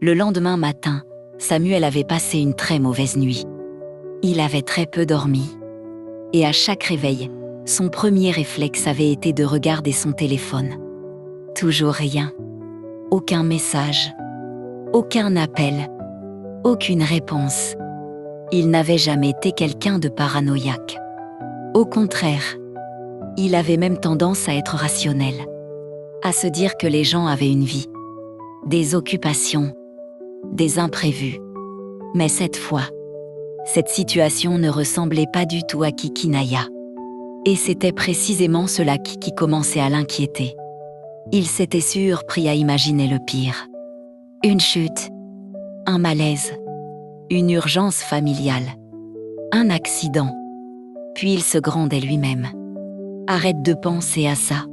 Le lendemain matin, Samuel avait passé une très mauvaise nuit. Il avait très peu dormi. Et à chaque réveil, son premier réflexe avait été de regarder son téléphone. Toujours rien. Aucun message. Aucun appel. Aucune réponse. Il n'avait jamais été quelqu'un de paranoïaque. Au contraire, il avait même tendance à être rationnel, à se dire que les gens avaient une vie, des occupations, des imprévus. Mais cette fois, cette situation ne ressemblait pas du tout à Kiki Naya. Et c'était précisément cela qui commençait à l'inquiéter. Il s'était surpris à imaginer le pire. Une chute, un malaise, une urgence familiale, un accident. Puis il se grondait lui-même. Arrête de penser à ça.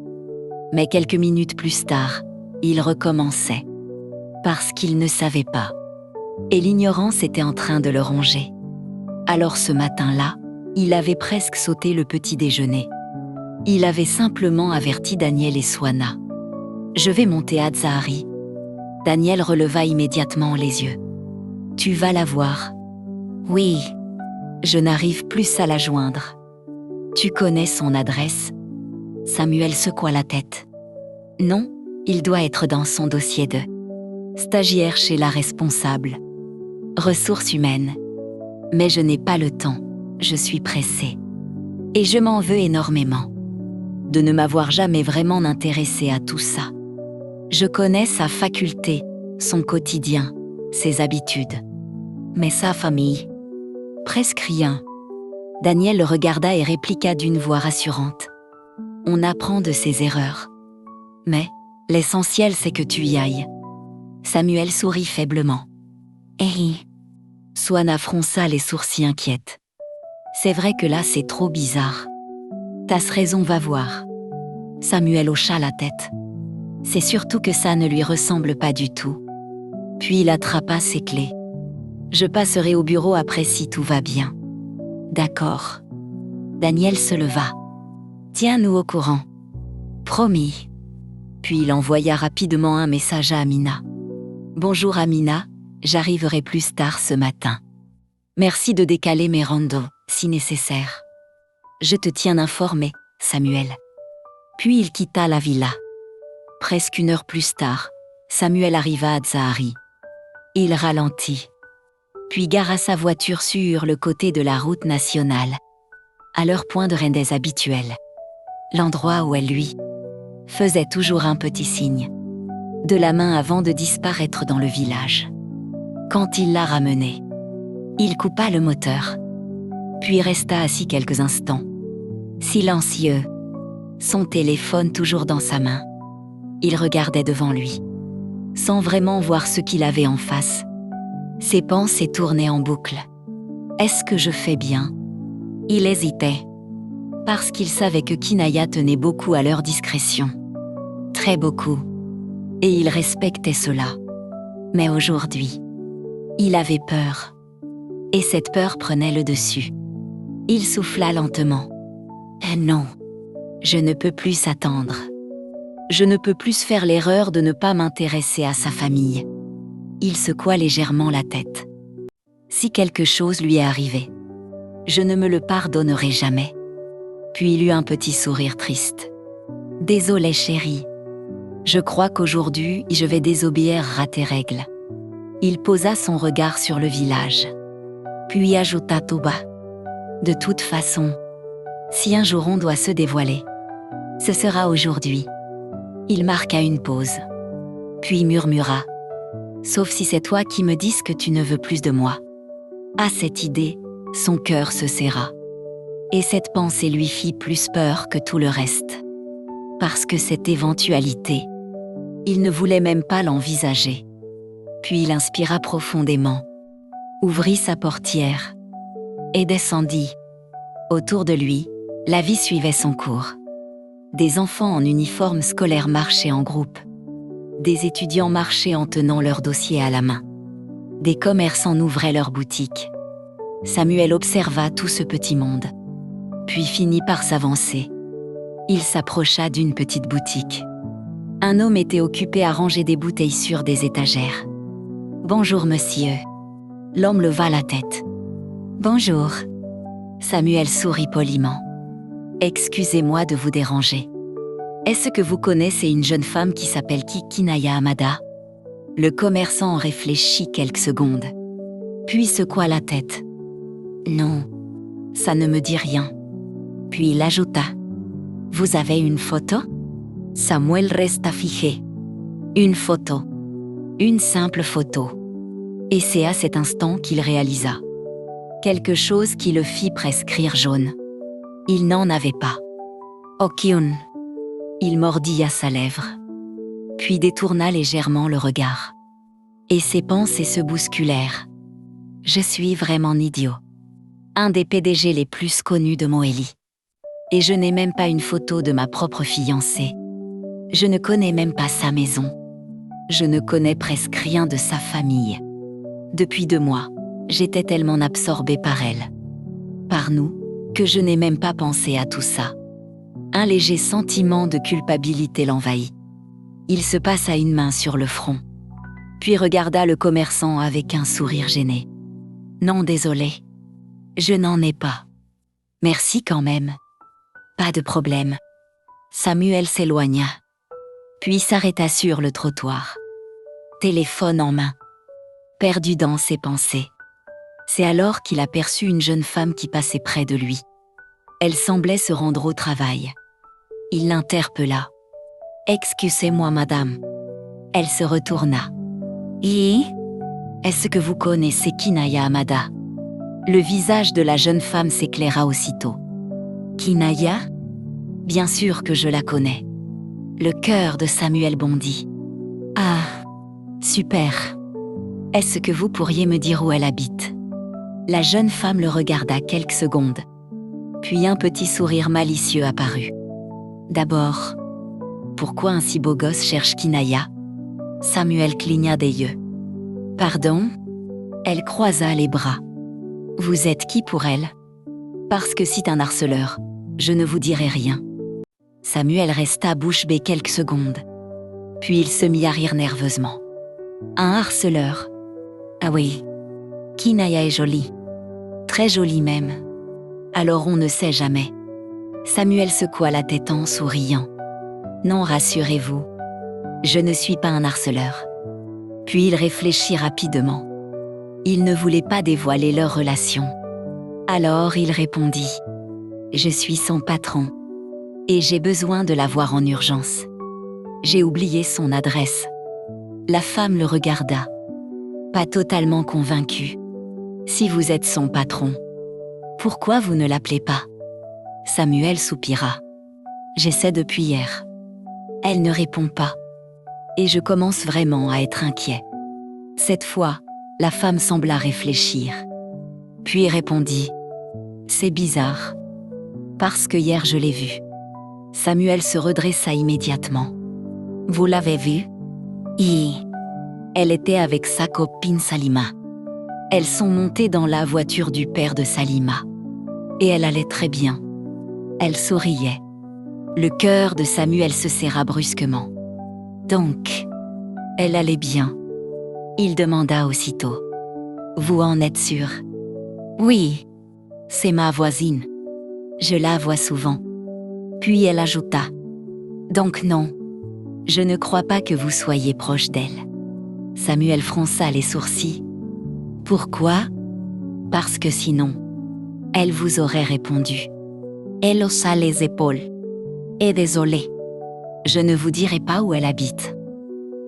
Mais quelques minutes plus tard, il recommençait. Parce qu'il ne savait pas. Et l'ignorance était en train de le ronger. Alors ce matin-là, il avait presque sauté le petit déjeuner. Il avait simplement averti Daniel et Swana. « Je vais monter à Zahari. » Daniel releva immédiatement les yeux. « Tu vas la voir. »« Oui. » « Je n'arrive plus à la joindre. »« Tu connais son adresse ?» Samuel secoua la tête. « Non, il doit être dans son dossier de stagiaire chez la responsable. Ressources humaines. Mais je n'ai pas le temps, je suis pressée. Et je m'en veux énormément de ne m'avoir jamais vraiment intéressée à tout ça. Je connais sa faculté, son quotidien, ses habitudes. Mais sa famille, presque rien. » Daniel le regarda et répliqua d'une voix rassurante. « On apprend de ses erreurs. Mais l'essentiel c'est que tu y ailles. » Samuel sourit faiblement. « Eh !» Swana fronça les sourcils inquiètes. « C'est vrai que là c'est trop bizarre. T'as raison, va voir. » Samuel hocha la tête. « C'est surtout que ça ne lui ressemble pas du tout. » Puis il attrapa ses clés. « Je passerai au bureau après si tout va bien. » « D'accord. » Daniel se leva. « Tiens-nous au courant. »« Promis. » Puis il envoya rapidement un message à Amina. « Bonjour Amina, j'arriverai plus tard ce matin. Merci de décaler mes randos, si nécessaire. Je te tiens informé, Samuel. » Puis il quitta la villa. Presque une heure plus tard, Samuel arriva à Zahari. Il ralentit. Puis gara sa voiture sur le côté de la route nationale, à leur point de rendez habituel, l'endroit où elle lui faisait toujours un petit signe, de la main avant de disparaître dans le village. Quand il la ramenait, il coupa le moteur, puis resta assis quelques instants, silencieux, son téléphone toujours dans sa main. Il regardait devant lui, sans vraiment voir ce qu'il avait en face. Ses pensées tournaient en boucle. Est-ce que je fais bien? Il hésitait, parce qu'il savait que Kinaya tenait beaucoup à leur discrétion. Très beaucoup. Et il respectait cela. Mais aujourd'hui, il avait peur. Et cette peur prenait le dessus. Il souffla lentement. « Non, je ne peux plus attendre. Je ne peux plus faire l'erreur de ne pas m'intéresser à sa famille. » Il secoua légèrement la tête. Si quelque chose lui est arrivé, je ne me le pardonnerai jamais. Puis il eut un petit sourire triste. Désolé chérie. Je crois qu'aujourd'hui je vais désobéir à tes règles. Il posa son regard sur le village. Puis ajouta tout bas. De toute façon, si un jour on doit se dévoiler, ce sera aujourd'hui. Il marqua une pause. Puis murmura. Sauf si c'est toi qui me dis que tu ne veux plus de moi. À cette idée, son cœur se serra. Et cette pensée lui fit plus peur que tout le reste. Parce que cette éventualité, il ne voulait même pas l'envisager. Puis il inspira profondément, ouvrit sa portière et descendit. Autour de lui, la vie suivait son cours. Des enfants en uniforme scolaire marchaient en groupe. Des étudiants marchaient en tenant leur dossier à la main. Des commerçants ouvraient leurs boutiques. Samuel observa tout ce petit monde, puis finit par s'avancer. Il s'approcha d'une petite boutique. Un homme était occupé à ranger des bouteilles sur des étagères. Bonjour monsieur. L'homme leva la tête. Bonjour. Samuel sourit poliment. Excusez-moi de vous déranger. Est-ce que vous connaissez une jeune femme qui s'appelle Kinaya Hamada? Le commerçant réfléchit quelques secondes, puis secoua la tête. Non, ça ne me dit rien. Puis il ajouta. Vous avez une photo? Samuel resta figé. Une photo. Une simple photo. Et c'est à cet instant qu'il réalisa quelque chose qui le fit prescrire jaune. Il n'en avait pas. Okyun. Il mordit à sa lèvre, puis détourna légèrement le regard. Et ses pensées se bousculèrent. Je suis vraiment idiot. Un des PDG les plus connus de Moélie. Et je n'ai même pas une photo de ma propre fiancée. Je ne connais même pas sa maison. Je ne connais presque rien de sa famille. Depuis 2 mois, j'étais tellement absorbée par elle, par nous, que je n'ai même pas pensé à tout ça. Un léger sentiment de culpabilité l'envahit. Il se passa une main sur le front, puis regarda le commerçant avec un sourire gêné. Non, désolé. Je n'en ai pas. Merci quand même. Pas de problème. Samuel s'éloigna, puis s'arrêta sur le trottoir, téléphone en main, perdu dans ses pensées. C'est alors qu'il aperçut une jeune femme qui passait près de lui. Elle semblait se rendre au travail. Il l'interpella. « Excusez-moi, madame. » Elle se retourna. « Et est-ce que vous connaissez Kinaya Hamada ?» Le visage de la jeune femme s'éclaira aussitôt. « Kinaya ? Bien sûr que je la connais. » Le cœur de Samuel bondit. « Ah, super. Est-ce que vous pourriez me dire où elle habite ?» La jeune femme le regarda quelques secondes. Puis un petit sourire malicieux apparut. D'abord, pourquoi un si beau gosse cherche Kinaya? Samuel cligna des yeux. Pardon? Elle croisa les bras. Vous êtes qui pour elle? Parce que c'est un harceleur, je ne vous dirai rien. Samuel resta bouche bée quelques secondes. Puis il se mit à rire nerveusement. Un harceleur? Ah oui, Kinaya est jolie. Très jolie même. Alors on ne sait jamais. Samuel secoua la tête en souriant. Non, rassurez-vous, je ne suis pas un harceleur. Puis il réfléchit rapidement. Il ne voulait pas dévoiler leur relation. Alors il répondit. Je suis son patron. Et j'ai besoin de la voir en urgence. J'ai oublié son adresse. La femme le regarda. Pas totalement convaincue. Si vous êtes son patron, pourquoi vous ne l'appelez pas? Samuel soupira. J'essaie depuis hier. Elle ne répond pas. Et je commence vraiment à être inquiet. Cette fois, la femme sembla réfléchir. Puis répondit. C'est bizarre. Parce que hier je l'ai vue. Samuel se redressa immédiatement. Vous l'avez vue? Elle était avec sa copine Salima. Elles sont montées dans la voiture du père de Salima. Et elle allait très bien. Elle souriait. Le cœur de Samuel se serra brusquement. Donc, elle allait bien. Il demanda aussitôt. Vous en êtes sûr? Oui, c'est ma voisine. Je la vois souvent. Puis elle ajouta. Donc non, je ne crois pas que vous soyez proche d'elle. Samuel fronça les sourcils. Pourquoi? Parce que sinon, elle vous aurait répondu. Elle haussa les épaules. Et désolé, je ne vous dirai pas où elle habite.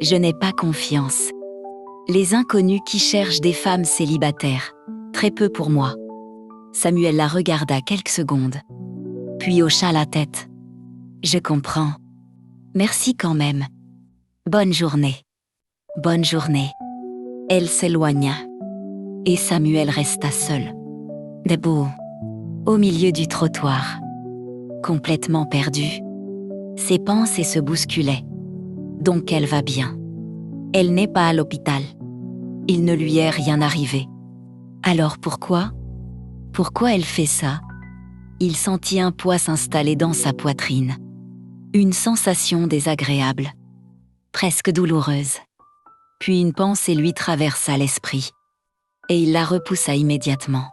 Je n'ai pas confiance. Les inconnus qui cherchent des femmes célibataires, très peu pour moi. Samuel la regarda quelques secondes, puis hocha la tête. Je comprends. Merci quand même. Bonne journée. Bonne journée. Elle s'éloigna. Et Samuel resta seul, debout, au milieu du trottoir, complètement perdu. Ses pensées se bousculaient. Donc elle va bien. Elle n'est pas à l'hôpital. Il ne lui est rien arrivé. Alors pourquoi? Pourquoi elle fait ça? Il sentit un poids s'installer dans sa poitrine. Une sensation désagréable, presque douloureuse. Puis une pensée lui traversa l'esprit. Et il la repoussa immédiatement.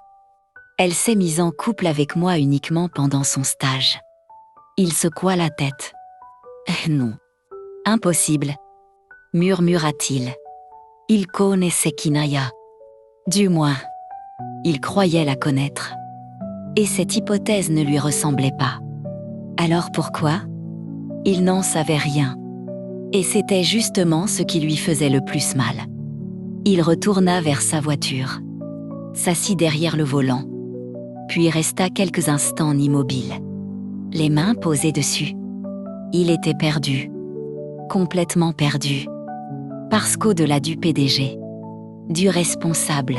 Elle s'est mise en couple avec moi uniquement pendant son stage. Il secoua la tête. Non. Impossible, murmura-t-il. Il connaissait Kinaya. Du moins, il croyait la connaître. Et cette hypothèse ne lui ressemblait pas. Alors pourquoi? Il n'en savait rien. Et c'était justement ce qui lui faisait le plus mal. Il retourna vers sa voiture, s'assit derrière le volant, puis resta quelques instants immobile, les mains posées dessus. Il était perdu, complètement perdu, parce qu'au-delà du PDG, du responsable,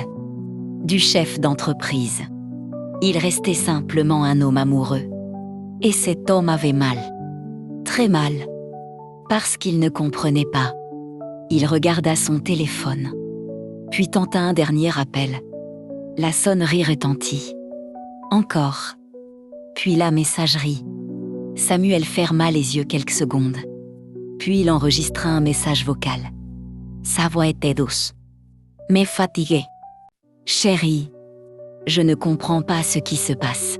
du chef d'entreprise, il restait simplement un homme amoureux. Et cet homme avait mal, très mal, parce qu'il ne comprenait pas. Il regarda son téléphone, puis tenta un dernier appel. La sonnerie retentit. Encore. Puis la messagerie. Samuel ferma les yeux quelques secondes. Puis il enregistra un message vocal. Sa voix était douce, mais fatiguée. Chérie, je ne comprends pas ce qui se passe.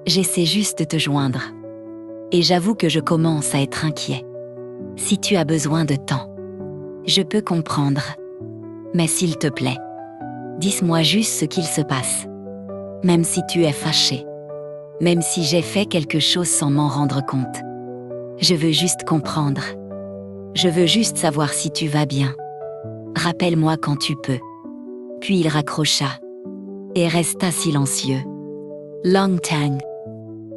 J'essaie juste de te joindre. Et j'avoue que je commence à être inquiet. Si tu as besoin de temps, je peux comprendre. Mais s'il te plaît, dis-moi juste ce qu'il se passe. Même si tu es fâché. Même si j'ai fait quelque chose sans m'en rendre compte. Je veux juste comprendre. Je veux juste savoir si tu vas bien. Rappelle-moi quand tu peux. Puis il raccrocha. Et resta silencieux. Long time.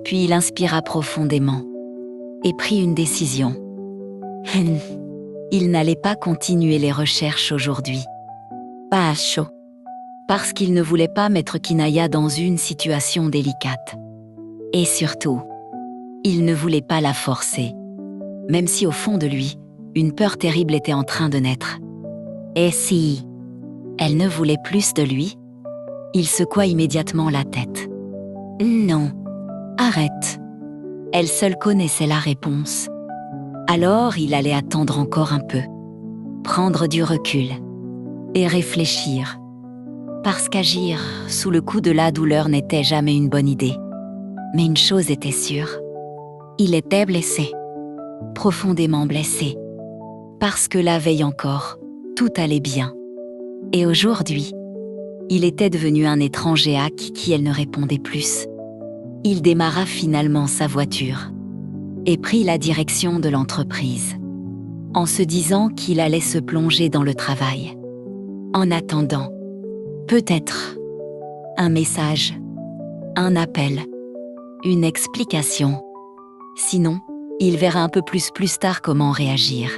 Puis il inspira profondément. Et prit une décision. Il n'allait pas continuer les recherches aujourd'hui. Pas à chaud. Parce qu'il ne voulait pas mettre Kinaya dans une situation délicate. Et surtout, il ne voulait pas la forcer. Même si au fond de lui, une peur terrible était en train de naître. Et si elle ne voulait plus de lui? Il secoua immédiatement la tête. Non, arrête. Elle seule connaissait la réponse. Alors il allait attendre encore un peu, prendre du recul et réfléchir. Parce qu'agir sous le coup de la douleur n'était jamais une bonne idée. Mais une chose était sûre, il était blessé, profondément blessé. Parce que la veille encore, tout allait bien. Et aujourd'hui, il était devenu un étranger à qui elle ne répondait plus. Il démarra finalement sa voiture et prit la direction de l'entreprise, en se disant qu'il allait se plonger dans le travail. En attendant, peut-être, un message, un appel, une explication. Sinon, il verra un peu plus tard comment réagir.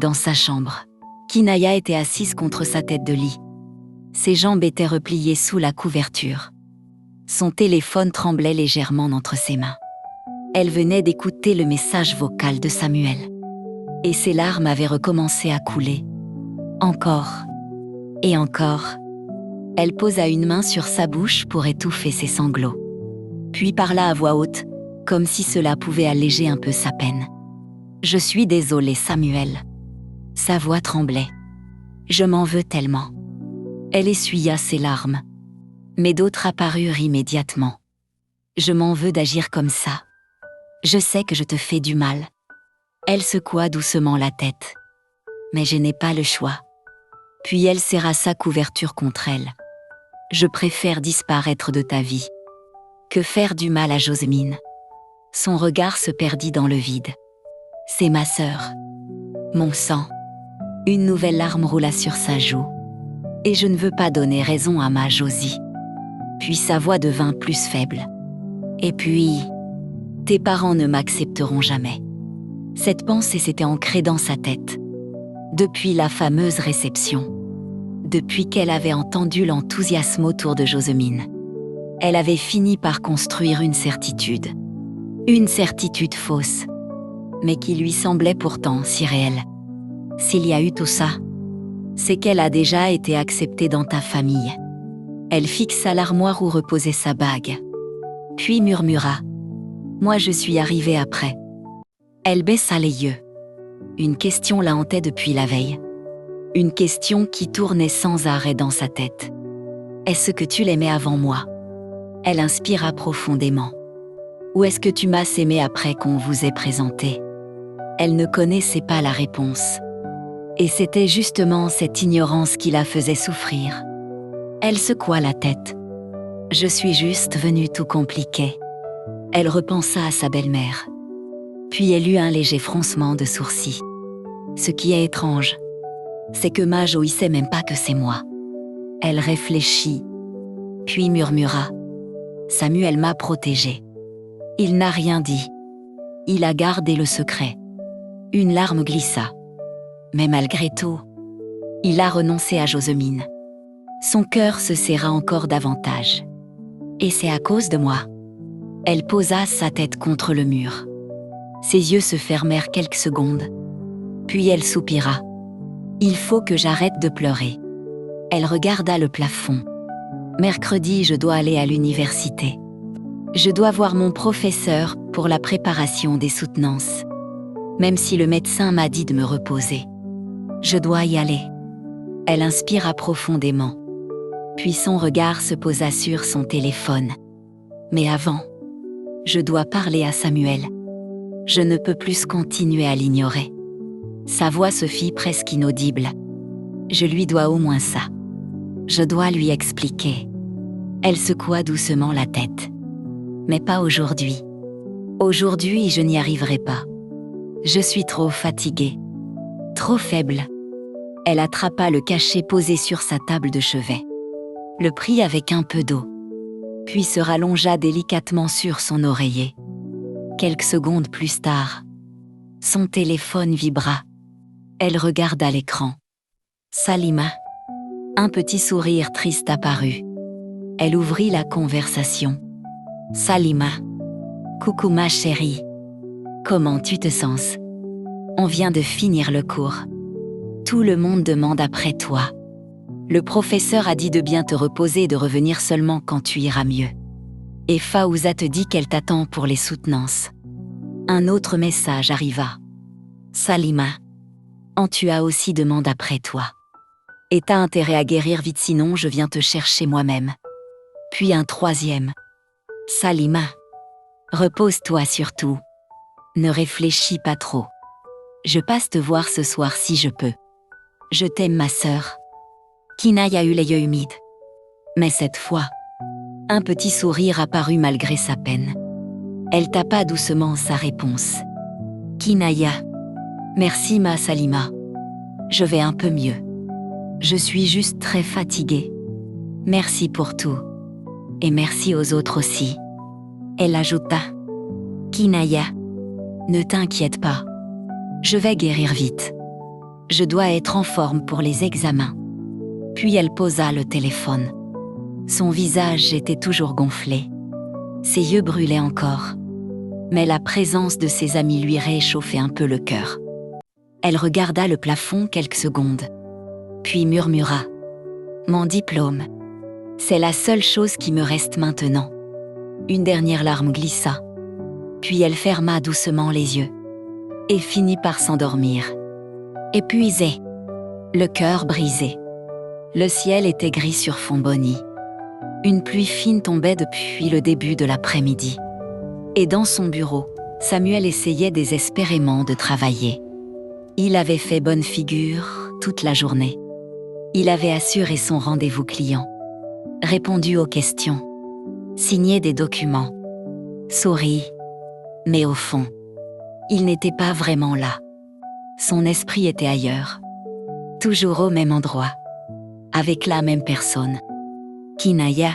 Dans sa chambre, Kinaya était assise contre sa tête de lit. Ses jambes étaient repliées sous la couverture. Son téléphone tremblait légèrement entre ses mains. Elle venait d'écouter le message vocal de Samuel. Et ses larmes avaient recommencé à couler. Encore. Et encore. Elle posa une main sur sa bouche pour étouffer ses sanglots. Puis parla à voix haute, comme si cela pouvait alléger un peu sa peine. « Je suis désolée, Samuel. » Sa voix tremblait. « Je m'en veux tellement. » Elle essuya ses larmes. Mais d'autres apparurent immédiatement. « Je m'en veux d'agir comme ça. Je sais que je te fais du mal. » Elle secoua doucement la tête. « Mais je n'ai pas le choix. » Puis elle serra sa couverture contre elle. « Je préfère disparaître de ta vie que faire du mal à Josémine. » Son regard se perdit dans le vide. « C'est ma sœur. Mon sang. » Une nouvelle larme roula sur sa joue. « Et je ne veux pas donner raison à ma Josie. » Puis sa voix devint plus faible. « Et puis, tes parents ne m'accepteront jamais. » Cette pensée s'était ancrée dans sa tête. Depuis la fameuse réception. Depuis qu'elle avait entendu l'enthousiasme autour de Josémine. Elle avait fini par construire une certitude. Une certitude fausse, mais qui lui semblait pourtant si réelle. S'il y a eu tout ça, c'est qu'elle a déjà été acceptée dans ta famille. Elle fixa l'armoire où reposait sa bague, puis murmura « Moi je suis arrivée après. » Elle baissa les yeux. Une question la hantait depuis la veille. Une question qui tournait sans arrêt dans sa tête. Est-ce que tu l'aimais avant moi? Elle inspira profondément. Ou est-ce que tu m'as aimé après qu'on vous ait présenté? Elle ne connaissait pas la réponse. Et c'était justement cette ignorance qui la faisait souffrir. Elle secoua la tête. Je suis juste venue tout compliquer. Elle repensa à sa belle-mère. Puis elle eut un léger froncement de sourcils. Ce qui est étrange, c'est que Majo il sait même pas que c'est moi. Elle réfléchit, puis murmura. Samuel m'a protégée. Il n'a rien dit. Il a gardé le secret. Une larme glissa. Mais malgré tout, il a renoncé à Josemine. Son cœur se serra encore davantage. Et c'est à cause de moi. Elle posa sa tête contre le mur. Ses yeux se fermèrent quelques secondes. Puis elle soupira. Il faut que j'arrête de pleurer. Elle regarda le plafond. Mercredi, je dois aller à l'université. Je dois voir mon professeur pour la préparation des soutenances. Même si le médecin m'a dit de me reposer. Je dois y aller. Elle inspira profondément. Puis son regard se posa sur son téléphone. Mais avant, je dois parler à Samuel. Je ne peux plus continuer à l'ignorer. Sa voix se fit presque inaudible. Je lui dois au moins ça. Je dois lui expliquer. Elle secoua doucement la tête. Mais pas aujourd'hui. Aujourd'hui, je n'y arriverai pas. Je suis trop fatiguée. Trop faible. Elle attrapa le cachet posé sur sa table de chevet. Le prit avec un peu d'eau. Puis se rallongea délicatement sur son oreiller. Quelques secondes plus tard, son téléphone vibra. Elle regarda l'écran. Salima. Un petit sourire triste apparut. Elle ouvrit la conversation. Salima. Coucou ma chérie. Comment tu te sens? On vient de finir le cours. Tout le monde demande après toi. Le professeur a dit de bien te reposer et de revenir seulement quand tu iras mieux. Et Fawza te dit qu'elle t'attend pour les soutenances. Un autre message arriva. Salima. Tu as aussi demande après toi. Et t'as intérêt à guérir vite sinon je viens te chercher moi-même. Puis un troisième. Salima. Repose-toi surtout. Ne réfléchis pas trop. Je passe te voir ce soir si je peux. Je t'aime ma sœur. Kinaya eut les yeux humides. Mais cette fois, un petit sourire apparut malgré sa peine. Elle tapa doucement sa réponse. Kinaya. Merci ma Salima. Je vais un peu mieux. Je suis juste très fatiguée. Merci pour tout. Et merci aux autres aussi. Elle ajouta. Kinaya. Ne t'inquiète pas. Je vais guérir vite. Je dois être en forme pour les examens. Puis elle posa le téléphone. Son visage était toujours gonflé. Ses yeux brûlaient encore. Mais la présence de ses amis lui réchauffait un peu le cœur. Elle regarda le plafond quelques secondes. Puis murmura. Mon diplôme. C'est la seule chose qui me reste maintenant. Une dernière larme glissa. Puis elle ferma doucement les yeux. Et finit par s'endormir. Épuisée. Le cœur brisé. Le ciel était gris sur fond bonny. Une pluie fine tombait depuis le début de l'après-midi. Et dans son bureau, Samuel essayait désespérément de travailler. Il avait fait bonne figure toute la journée. Il avait assuré son rendez-vous client, répondu aux questions, signé des documents, souri. Mais au fond, il n'était pas vraiment là. Son esprit était ailleurs. Toujours au même endroit. Avec la même personne. Kinaya.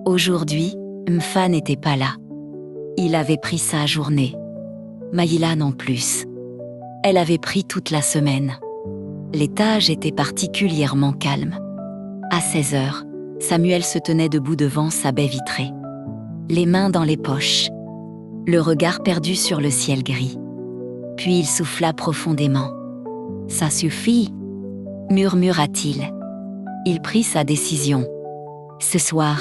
Aujourd'hui, Mfa n'était pas là. Il avait pris sa journée. Maïla non plus. Elle avait pris toute la semaine. L'étage était particulièrement calme. À 16 heures, Samuel se tenait debout devant sa baie vitrée. Les mains dans les poches. Le regard perdu sur le ciel gris. Puis il souffla profondément. « Ça suffit » murmura-t-il. Il prit sa décision. Ce soir,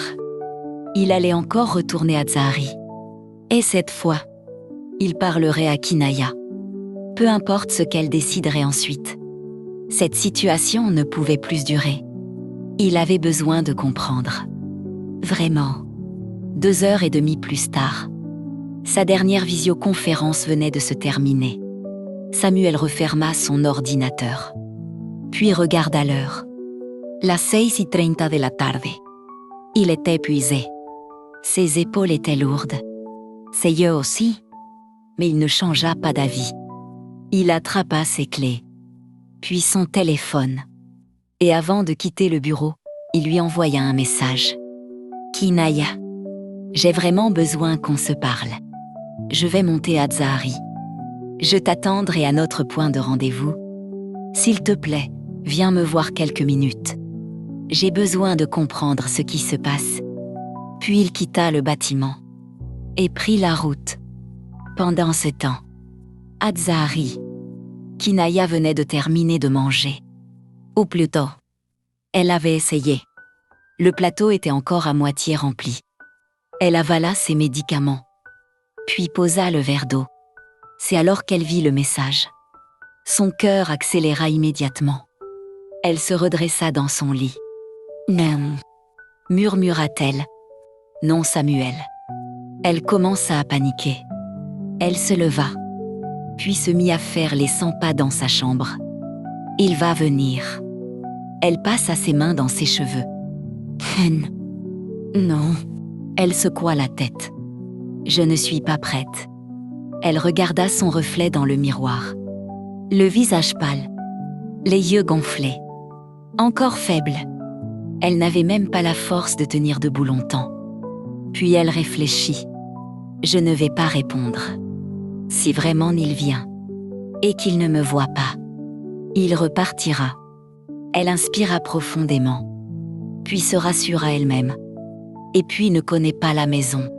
il allait encore retourner à Zahari. Et cette fois, il parlerait à Kinaya. Peu importe ce qu'elle déciderait ensuite. Cette situation ne pouvait plus durer. Il avait besoin de comprendre. Vraiment. 2h30 plus tard. Sa dernière visioconférence venait de se terminer. Samuel referma son ordinateur. Puis regarda l'heure. Las 6:30 de la tarde. Il était épuisé. Ses épaules étaient lourdes. Ses yeux aussi. Mais il ne changea pas d'avis. Il attrapa ses clés. Puis son téléphone. Et avant de quitter le bureau, il lui envoya un message. Kinaya, j'ai vraiment besoin qu'on se parle. Je vais monter à Zahari. Je t'attendrai à notre point de rendez-vous. S'il te plaît, viens me voir quelques minutes. J'ai besoin de comprendre ce qui se passe. Puis il quitta le bâtiment et prit la route. Pendant ce temps, à Zahari, Kinaya venait de terminer de manger. Ou plutôt, elle avait essayé. Le plateau était encore à moitié rempli. Elle avala ses médicaments, puis posa le verre d'eau. C'est alors qu'elle vit le message. Son cœur accéléra immédiatement. Elle se redressa dans son lit. « Non » murmura-t-elle. « Non, Samuel. » Elle commença à paniquer. Elle se leva, puis se mit à faire les 100 pas dans sa chambre. « Il va venir. » Elle passa ses mains dans ses cheveux. « Non. » Elle secoua la tête. « Je ne suis pas prête. » Elle regarda son reflet dans le miroir. Le visage pâle, les yeux gonflés, encore faible. Elle n'avait même pas la force de tenir debout longtemps. Puis elle réfléchit. « Je ne vais pas répondre. Si vraiment il vient, et qu'il ne me voit pas, il repartira. » Elle inspira profondément, puis se rassura elle-même. « Et puis ne connaît pas la maison.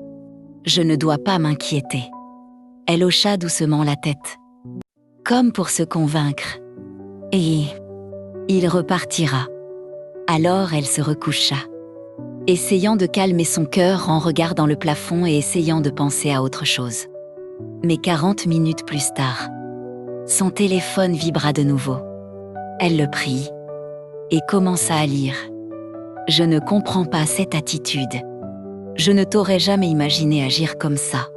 Je ne dois pas m'inquiéter. » Elle hocha doucement la tête, comme pour se convaincre. Et il repartira. Alors elle se recoucha, essayant de calmer son cœur en regardant le plafond et essayant de penser à autre chose. Mais 40 minutes plus tard, son téléphone vibra de nouveau. Elle le prit et commença à lire. « Je ne comprends pas cette attitude. Je ne t'aurais jamais imaginé agir comme ça.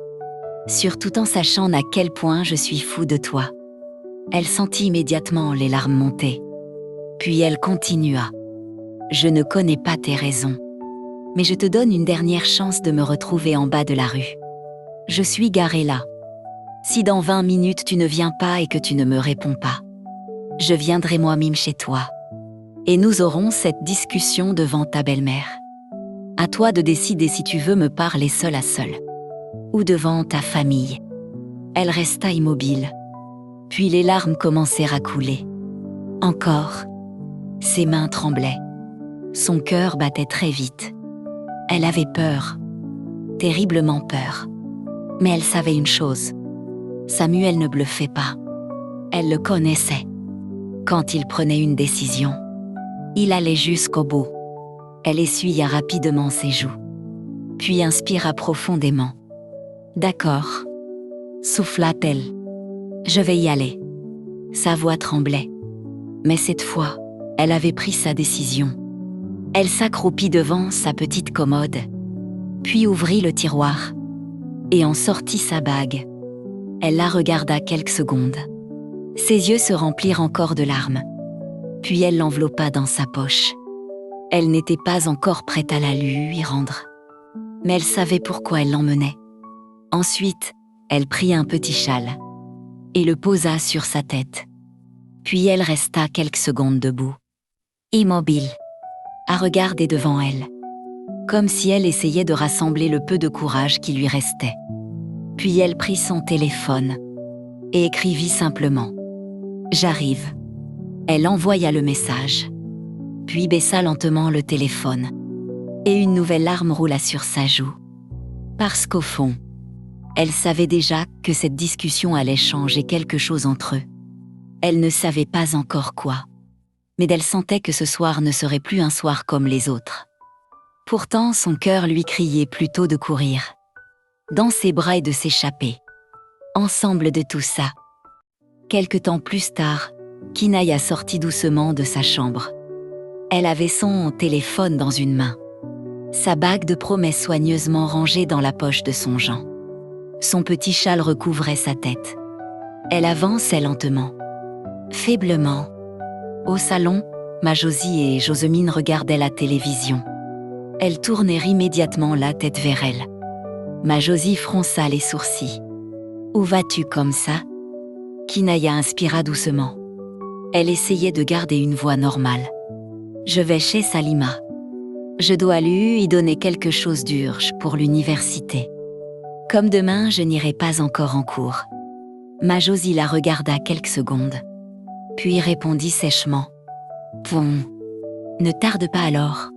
Surtout en sachant à quel point je suis fou de toi. » Elle sentit immédiatement les larmes monter. Puis elle continua. « Je ne connais pas tes raisons, mais je te donne une dernière chance de me retrouver en bas de la rue. Je suis garée là. Si dans 20 minutes tu ne viens pas et que tu ne me réponds pas, je viendrai moi-même chez toi. Et nous aurons cette discussion devant ta belle-mère. À toi de décider si tu veux me parler seul à seul, ou devant ta famille. » Elle resta immobile. Puis les larmes commencèrent à couler. Encore. Ses mains tremblaient. Son cœur battait très vite. Elle avait peur. Terriblement peur. Mais elle savait une chose. Samuel ne bluffait pas. Elle le connaissait. Quand il prenait une décision, il allait jusqu'au bout. Elle essuya rapidement ses joues, puis inspira profondément. « D'accord, » souffla-t-elle. « Je vais y aller. » Sa voix tremblait. Mais cette fois, elle avait pris sa décision. Elle s'accroupit devant sa petite commode, puis ouvrit le tiroir et en sortit sa bague. Elle la regarda quelques secondes. Ses yeux se remplirent encore de larmes. Puis elle l'enveloppa dans sa poche. Elle n'était pas encore prête à la lui rendre. Mais elle savait pourquoi elle l'emmenait. Ensuite, elle prit un petit châle et le posa sur sa tête. Puis elle resta quelques secondes debout, immobile, à regarder devant elle, comme si elle essayait de rassembler le peu de courage qui lui restait. Puis elle prit son téléphone et écrivit simplement « J'arrive ». Elle envoya le message, puis baissa lentement le téléphone, et une nouvelle larme roula sur sa joue. Parce qu'au fond, elle savait déjà que cette discussion allait changer quelque chose entre eux. Elle ne savait pas encore quoi, mais elle sentait que ce soir ne serait plus un soir comme les autres. Pourtant, son cœur lui criait plutôt de courir, dans ses bras et de s'échapper. Ensemble de tout ça. Quelque temps plus tard, Kinaya sortit doucement de sa chambre. Elle avait son téléphone dans une main, sa bague de promesse soigneusement rangée dans la poche de son jean. Son petit châle recouvrait sa tête. Elle avançait lentement, faiblement. Au salon, Majosi et Josemine regardaient la télévision. Elles tournèrent immédiatement la tête vers elle. Majosi fronça les sourcils. « Où vas-tu comme ça ?» Kinaya inspira doucement. Elle essayait de garder une voix normale. « Je vais chez Salima. Je dois lui donner quelque chose d'urgent pour l'université. Comme demain, je n'irai pas encore en cours. » Majosi la regarda quelques secondes, puis répondit sèchement. « Bon, ne tarde pas alors.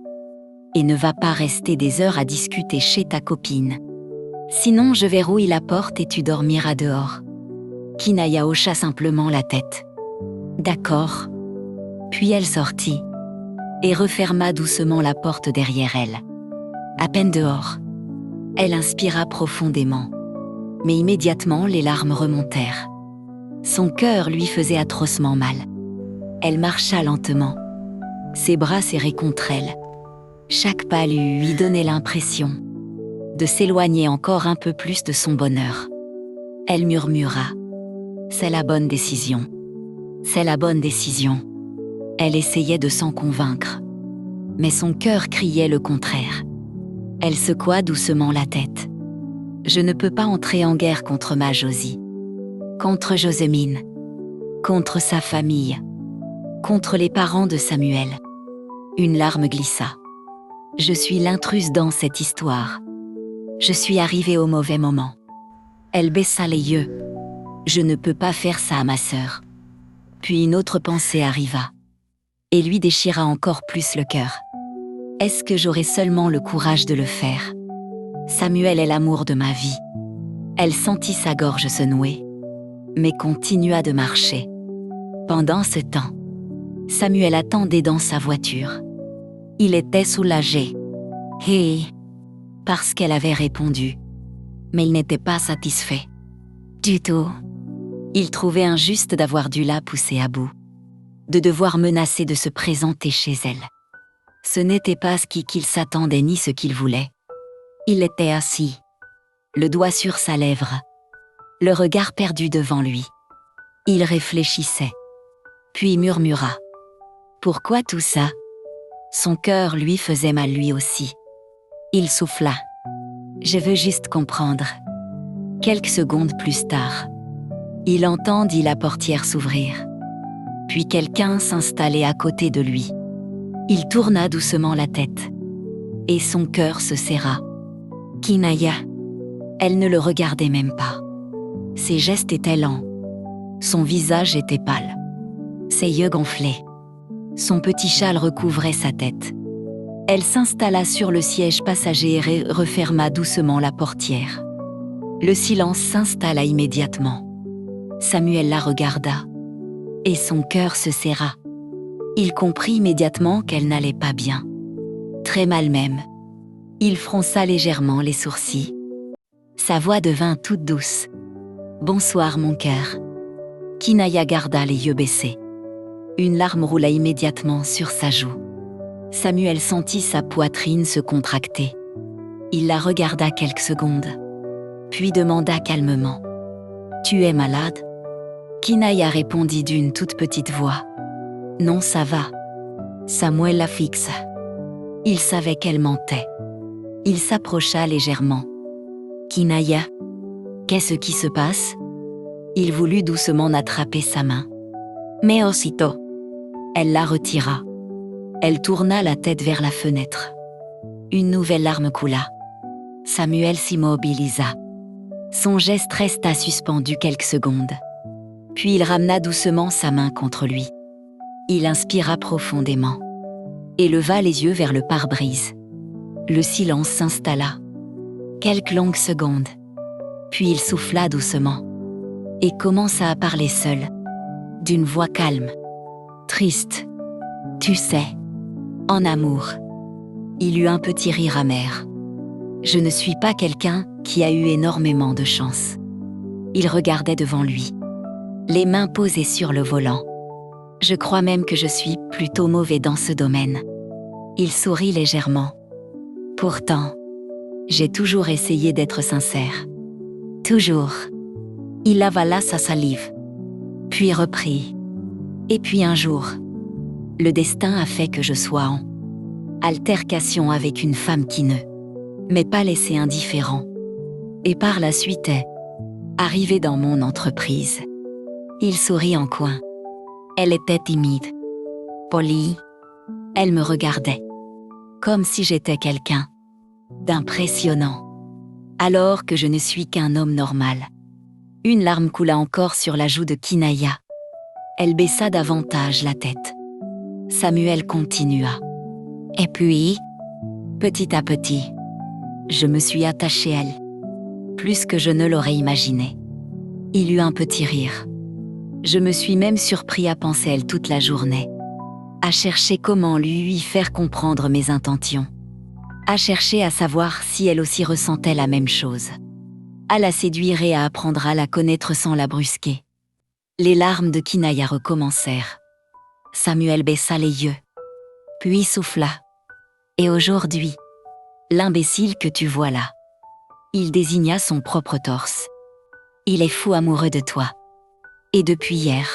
Et ne va pas rester des heures à discuter chez ta copine. Sinon je verrouille la porte et tu dormiras dehors. » Kinaya hocha simplement la tête. « D'accord. » Puis elle sortit et referma doucement la porte derrière elle. À peine dehors, elle inspira profondément. Mais immédiatement les larmes remontèrent. Son cœur lui faisait atrocement mal. Elle marcha lentement, ses bras serrés contre elle. Chaque pas lui donnait l'impression de s'éloigner encore un peu plus de son bonheur. Elle murmura « C'est la bonne décision. C'est la bonne décision. » Elle essayait de s'en convaincre, mais son cœur criait le contraire. Elle secoua doucement la tête. « Je ne peux pas entrer en guerre contre Majosi, contre Josemine, contre sa famille, contre les parents de Samuel. » Une larme glissa. « Je suis l'intruse dans cette histoire. Je suis arrivée au mauvais moment. » Elle baissa les yeux. « Je ne peux pas faire ça à ma sœur. » Puis une autre pensée arriva et lui déchira encore plus le cœur. Est-ce que j'aurai seulement le courage de le faire? Samuel est l'amour de ma vie. Elle sentit sa gorge se nouer, mais continua de marcher. Pendant ce temps, Samuel attendait dans sa voiture. Il était soulagé. Hé, parce qu'elle avait répondu. Mais il n'était pas satisfait. Du tout. Il trouvait injuste d'avoir dû la pousser à bout, de devoir menacer de se présenter chez elle. Ce n'était pas ce qu'il s'attendait ni ce qu'il voulait. Il était assis, le doigt sur sa lèvre, le regard perdu devant lui. Il réfléchissait, puis murmura. Pourquoi tout ça? Son cœur lui faisait mal lui aussi. Il souffla. Je veux juste comprendre. Quelques secondes plus tard, il entendit la portière s'ouvrir. Puis quelqu'un s'installer à côté de lui. Il tourna doucement la tête, et son cœur se serra. Kinaya. Elle ne le regardait même pas. Ses gestes étaient lents. Son visage était pâle. Ses yeux gonflaient. Son petit châle recouvrait sa tête. Elle s'installa sur le siège passager et referma doucement la portière. Le silence s'installa immédiatement. Samuel la regarda, et son cœur se serra. Il comprit immédiatement qu'elle n'allait pas bien. Très mal même. Il fronça légèrement les sourcils. Sa voix devint toute douce. « Bonsoir mon cœur. » Kinaya garda les yeux baissés. Une larme roula immédiatement sur sa joue. Samuel sentit sa poitrine se contracter. Il la regarda quelques secondes, puis demanda calmement. « Tu es malade ?» Kinaya répondit d'une toute petite voix. « Non, ça va. » Samuel la fixa. Il savait qu'elle mentait. Il s'approcha légèrement. « Kinaya, qu'est-ce qui se passe ?» Il voulut doucement attraper sa main. Mais aussitôt, elle la retira. Elle tourna la tête vers la fenêtre. Une nouvelle larme coula. Samuel s'immobilisa. Son geste resta suspendu quelques secondes. Puis il ramena doucement sa main contre lui. Il inspira profondément et leva les yeux vers le pare-brise. Le silence s'installa. Quelques longues secondes. Puis il souffla doucement et commença à parler seul, d'une voix calme, triste. « Tu sais, en amour. » Il eut un petit rire amer. « Je ne suis pas quelqu'un qui a eu énormément de chance. » Il regardait devant lui, les mains posées sur le volant. Je crois même que je suis plutôt mauvais dans ce domaine. Il sourit légèrement. Pourtant, j'ai toujours essayé d'être sincère. Toujours. Il avala sa salive. Puis reprit. Et puis un jour, le destin a fait que je sois en altercation avec une femme qui ne m'est pas laissé indifférent. Et par la suite est arrivée dans mon entreprise. Il sourit en coin. Elle était timide, polie. Elle me regardait, comme si j'étais quelqu'un d'impressionnant, alors que je ne suis qu'un homme normal. Une larme coula encore sur la joue de Kinaya. Elle baissa davantage la tête. Samuel continua. Et puis, petit à petit, je me suis attachée à elle, plus que je ne l'aurais imaginé. Il eut un petit rire. Je me suis même surpris à penser à elle toute la journée, à chercher comment lui faire comprendre mes intentions, à chercher à savoir si elle aussi ressentait la même chose, à la séduire et à apprendre à la connaître sans la brusquer. Les larmes de Kinaya recommencèrent. Samuel baissa les yeux, puis souffla. Et aujourd'hui, l'imbécile que tu vois là. Il désigna son propre torse. Il est fou amoureux de toi. Et depuis hier,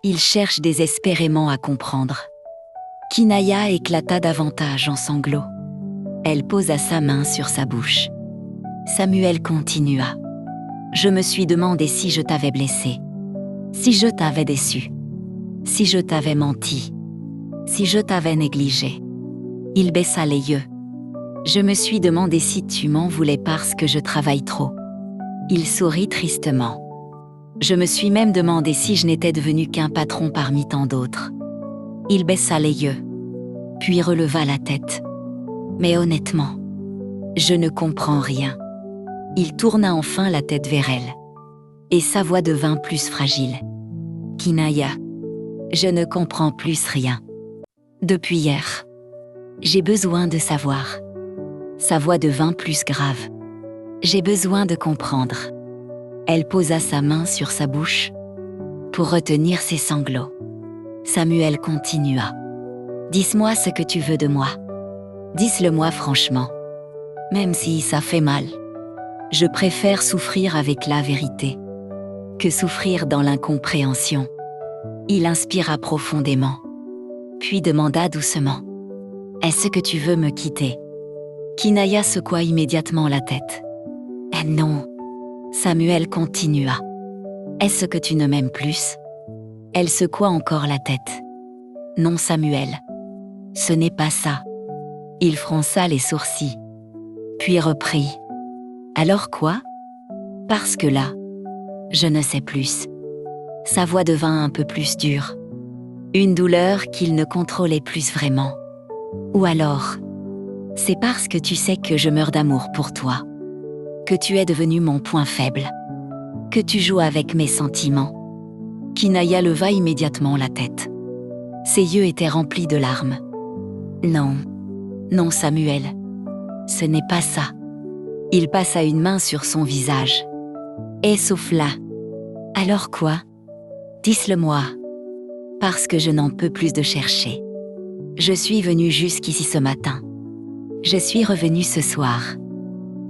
il cherche désespérément à comprendre. Kinaya éclata davantage en sanglots. Elle posa sa main sur sa bouche. Samuel continua. Je me suis demandé si je t'avais blessé, si je t'avais déçu, si je t'avais menti, si je t'avais négligé. Il baissa les yeux. Je me suis demandé si tu m'en voulais parce que je travaille trop. Il sourit tristement. Je me suis même demandé si je n'étais devenu qu'un patron parmi tant d'autres. Il baissa les yeux, puis releva la tête. Mais honnêtement, je ne comprends rien. Il tourna enfin la tête vers elle. Et sa voix devint plus fragile. Kinaya, je ne comprends plus rien. Depuis hier, j'ai besoin de savoir. Sa voix devint plus grave. J'ai besoin de comprendre. Elle posa sa main sur sa bouche pour retenir ses sanglots. Samuel continua. Dis-moi ce que tu veux de moi. Dis-le-moi franchement. Même si ça fait mal. Je préfère souffrir avec la vérité que souffrir dans l'incompréhension. Il inspira profondément, puis demanda doucement. Est-ce que tu veux me quitter? Kinaya secoua immédiatement la tête. Eh non. Samuel continua. Est-ce que tu ne m'aimes plus? Elle secoua encore la tête. Non Samuel. Ce n'est pas ça. Il fronça les sourcils. Puis reprit. Alors quoi? Parce que là, je ne sais plus. Sa voix devint un peu plus dure. Une douleur qu'il ne contrôlait plus vraiment. Ou alors, c'est parce que tu sais que je meurs d'amour pour toi. Que tu es devenu mon point faible. Que tu joues avec mes sentiments. Kinaya leva immédiatement la tête. Ses yeux étaient remplis de larmes. Non. Non Samuel. Ce n'est pas ça. Il passa une main sur son visage. Et souffla. Alors quoi? Dis-le-moi. Parce que je n'en peux plus de chercher. Je suis venu jusqu'ici ce matin. Je suis revenu ce soir.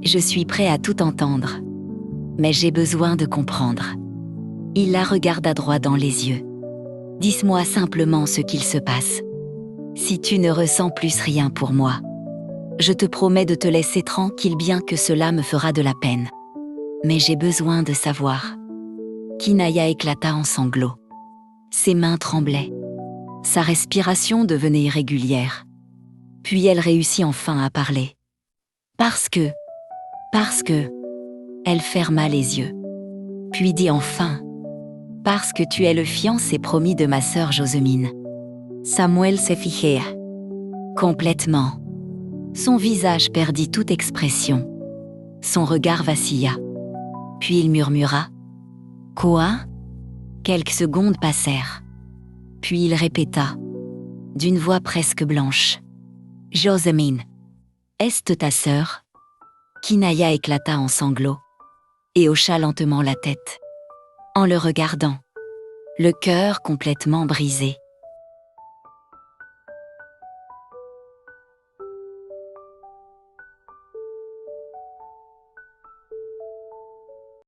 Je suis prêt à tout entendre. Mais j'ai besoin de comprendre. Il la regarda droit dans les yeux. Dis-moi simplement ce qu'il se passe. Si tu ne ressens plus rien pour moi, je te promets de te laisser tranquille bien que cela me fera de la peine. Mais j'ai besoin de savoir. Kinaya éclata en sanglots. Ses mains tremblaient. Sa respiration devenait irrégulière. Puis elle réussit enfin à parler. Parce que... Elle ferma les yeux. Puis dit enfin. Parce que tu es le fiancé promis de ma sœur Josemine. Samuel s'est figé. Complètement. Son visage perdit toute expression. Son regard vacilla. Puis il murmura. Quoi? Quelques secondes passèrent. Puis il répéta, d'une voix presque blanche. Josemine. Est-ce ta sœur? Kinaya éclata en sanglots et hocha lentement la tête. En le regardant, le cœur complètement brisé.